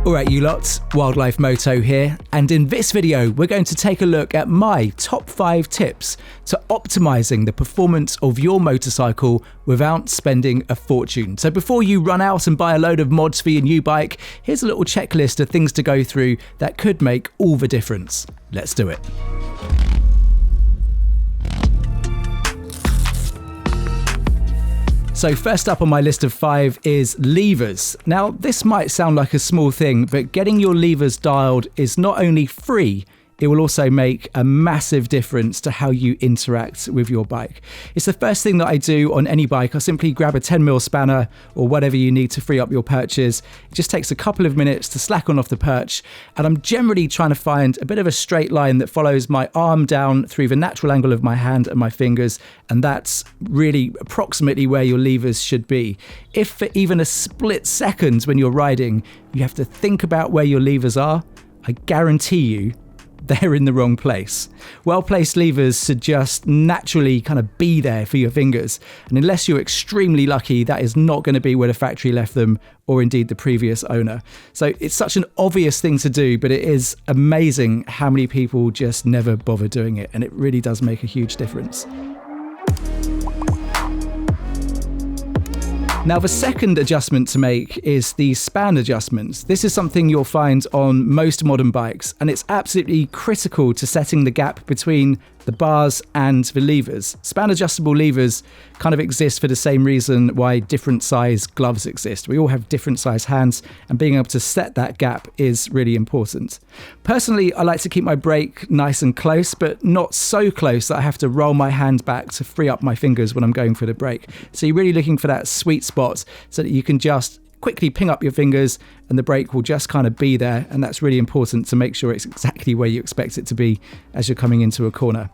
Alright you lots, Wildlife Moto here, and in this video we're going to take a look at my top 5 tips to optimizing the performance of your motorcycle without spending a fortune. So before you run out and buy a load of mods for your new bike, here's a little checklist of things to go through that could make all the difference. Let's do it. So first up on my list of 5 is levers. Now this might sound like a small thing, but getting your levers dialed is not only free, it will also make a massive difference to how you interact with your bike. It's the first thing that I do on any bike. I simply grab a 10mm spanner or whatever you need to free up your perches. It just takes a couple of minutes to slack on off the perch, and I'm generally trying to find a bit of a straight line that follows my arm down through the natural angle of my hand and my fingers, and that's really approximately where your levers should be. If for even a split second when you're riding, you have to think about where your levers are, I guarantee you they're in the wrong place. Well-placed levers should just naturally kind of be there for your fingers. And unless you're extremely lucky, that is not going to be where the factory left them, or indeed the previous owner. So it's such an obvious thing to do, but it is amazing how many people just never bother doing it. And it really does make a huge difference. Now the second adjustment to make is the span adjustments. This is something you'll find on most modern bikes, and it's absolutely critical to setting the gap between the bars and the levers. Span adjustable levers kind of exist for the same reason why different size gloves exist. We all have different size hands, and being able to set that gap is really important. Personally, I like to keep my brake nice and close, but not so close that I have to roll my hand back to free up my fingers when I'm going for the brake. So you're really looking for that sweet spot so that you can just quickly ping up your fingers and the brake will just kind of be there, and that's really important to make sure it's exactly where you expect it to be as you're coming into a corner.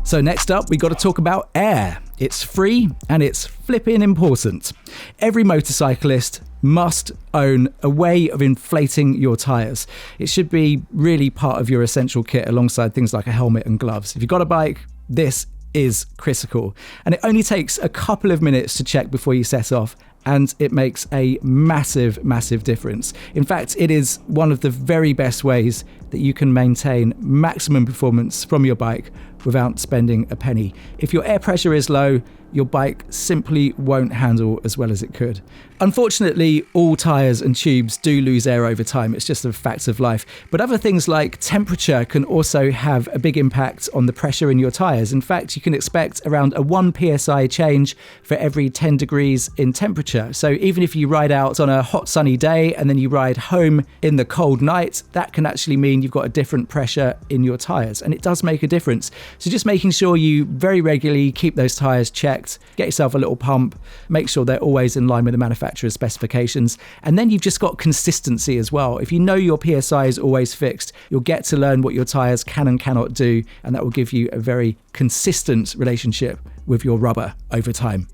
So next up, we got to talk about air. It's free and it's flipping important. Every motorcyclist must own a way of inflating your tyres. It should be really part of your essential kit alongside things like a helmet and gloves. If you've got a bike, this is critical. And it only takes a couple of minutes to check before you set off, and it makes a massive, massive difference. In fact, it is one of the very best ways that you can maintain maximum performance from your bike without spending a penny. If your air pressure is low, your bike simply won't handle as well as it could. Unfortunately, all tyres and tubes do lose air over time. It's just a fact of life. But other things like temperature can also have a big impact on the pressure in your tyres. In fact, you can expect around a 1 psi change for every 10 degrees in temperature. So even if you ride out on a hot sunny day and then you ride home in the cold night, that can actually mean you've got a different pressure in your tyres, and it does make a difference. So just making sure you very regularly keep those tyres checked, get yourself a little pump, make sure they're always in line with the manufacturer's specifications, and then you've just got consistency as well. If you know your PSI is always fixed, you'll get to learn what your tyres can and cannot do, and that will give you a very consistent relationship with your rubber over time.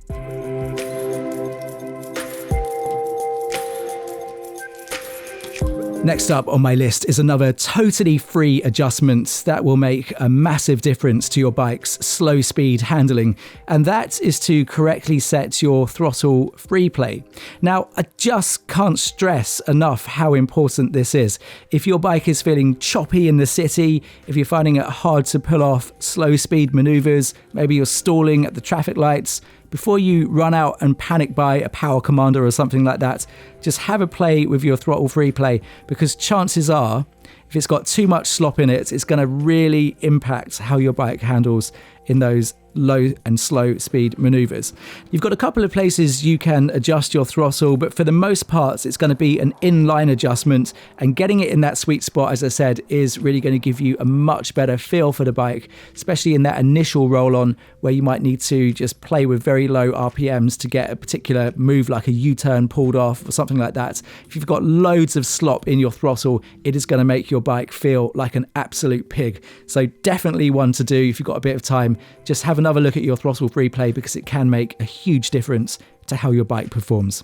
Next up on my list is another totally free adjustment that will make a massive difference to your bike's slow speed handling, and that is to correctly set your throttle freeplay. Now, I just can't stress enough how important this is. If your bike is feeling choppy in the city, if you're finding it hard to pull off slow speed maneuvers, maybe you're stalling at the traffic lights, before you run out and panic buy a power commander or something like that, just have a play with your throttle freeplay, because chances are, if it's got too much slop in it, it's going to really impact how your bike handles in those low and slow speed maneuvers. You've got a couple of places you can adjust your throttle, but for the most part, it's going to be an inline adjustment, and getting it in that sweet spot, as I said, is really going to give you a much better feel for the bike, especially in that initial roll on where you might need to just play with very low RPMs to get a particular move like a U-turn pulled off or something like that. If you've got loads of slop in your throttle, it is going to make your bike feel like an absolute pig. So definitely one to do if you've got a bit of time. Just have another look at your throttle freeplay, because it can make a huge difference to how your bike performs.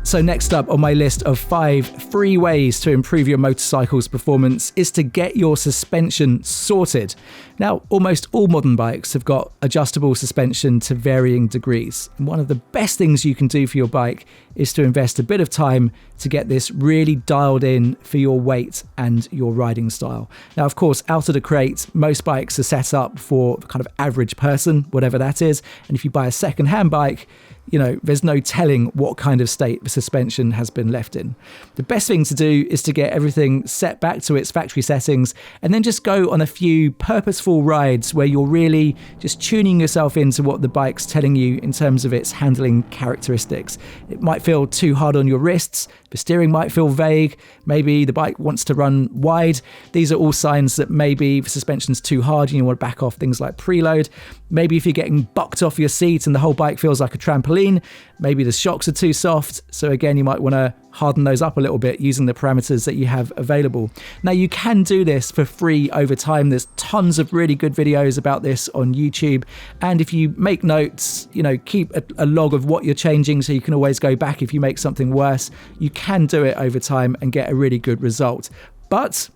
So next up on my list of 5 free ways to improve your motorcycle's performance is to get your suspension sorted. Now, almost all modern bikes have got adjustable suspension to varying degrees. And one of the best things you can do for your bike is to invest a bit of time to get this really dialed in for your weight and your riding style. Now, of course, out of the crate, most bikes are set up for the kind of average person, whatever that is. And if you buy a second-hand bike, there's no telling what kind of state the suspension has been left in. The best thing to do is to get everything set back to its factory settings and then just go on a few purposeful rides where you're really just tuning yourself into what the bike's telling you in terms of its handling characteristics. It might feel too hard on your wrists, the steering might feel vague, maybe the bike wants to run wide. These are all signs that maybe the suspension's too hard and you want to back off things like preload. Maybe if you're getting bucked off your seat and the whole bike feels like a trampoline, maybe the shocks are too soft. So again, you might want to harden those up a little bit using the parameters that you have available. Now, you can do this for free over time. There's tons of really good videos about this on YouTube. And if you make notes, keep a log of what you're changing so you can always go back if you make something worse. You can do it over time and get a really good result. But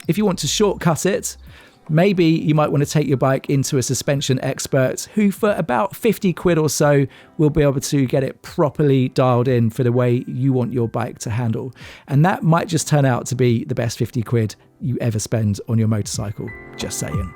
if you want to shortcut it, maybe you might want to take your bike into a suspension expert who for about 50 quid or so will be able to get it properly dialed in for the way you want your bike to handle. And that might just turn out to be the best 50 quid you ever spend on your motorcycle. Just saying.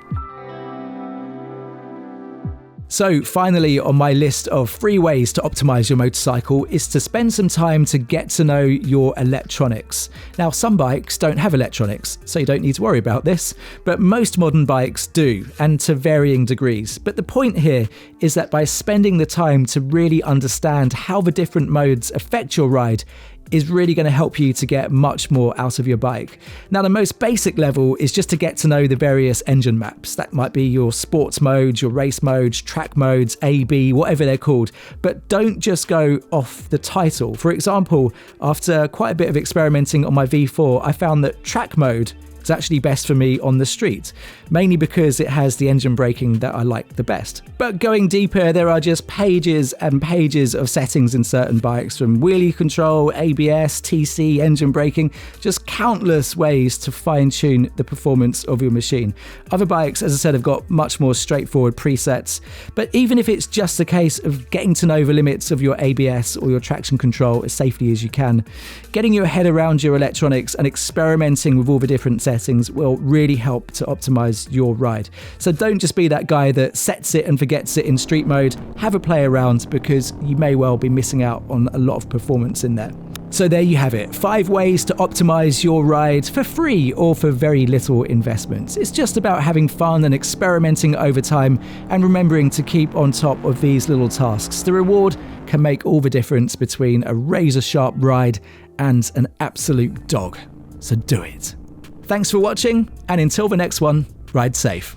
So finally on my list of free ways to optimize your motorcycle is to spend some time to get to know your electronics. Now, some bikes don't have electronics, so you don't need to worry about this, but most modern bikes do, and to varying degrees. But the point here is that by spending the time to really understand how the different modes affect your ride, is really going to help you to get much more out of your bike. Now, the most basic level is just to get to know the various engine maps. That might be your sports modes, your race modes, track modes, A, B, whatever they're called. But don't just go off the title. For example, after quite a bit of experimenting on my V4, I found that track mode is actually best for me on the street, mainly because it has the engine braking that I like the best. But going deeper, there are just pages and pages of settings in certain bikes, from wheelie control, ABS, TC, engine braking, just countless ways to fine-tune the performance of your machine. Other bikes, as I said, have got much more straightforward presets, but even if it's just a case of getting to know the limits of your ABS or your traction control as safely as you can, getting your head around your electronics and experimenting with all the different settings will really help to optimize your ride. So don't just be that guy that sets it and forgets it in street mode. Have a play around, because you may well be missing out on a lot of performance in there. So there you have it, 5 ways to optimize your ride for free or for very little investment. It's just about having fun and experimenting over time and remembering to keep on top of these little tasks. The reward can make all the difference between a razor-sharp ride and an absolute dog. So do it. Thanks for watching, and until the next one, ride safe.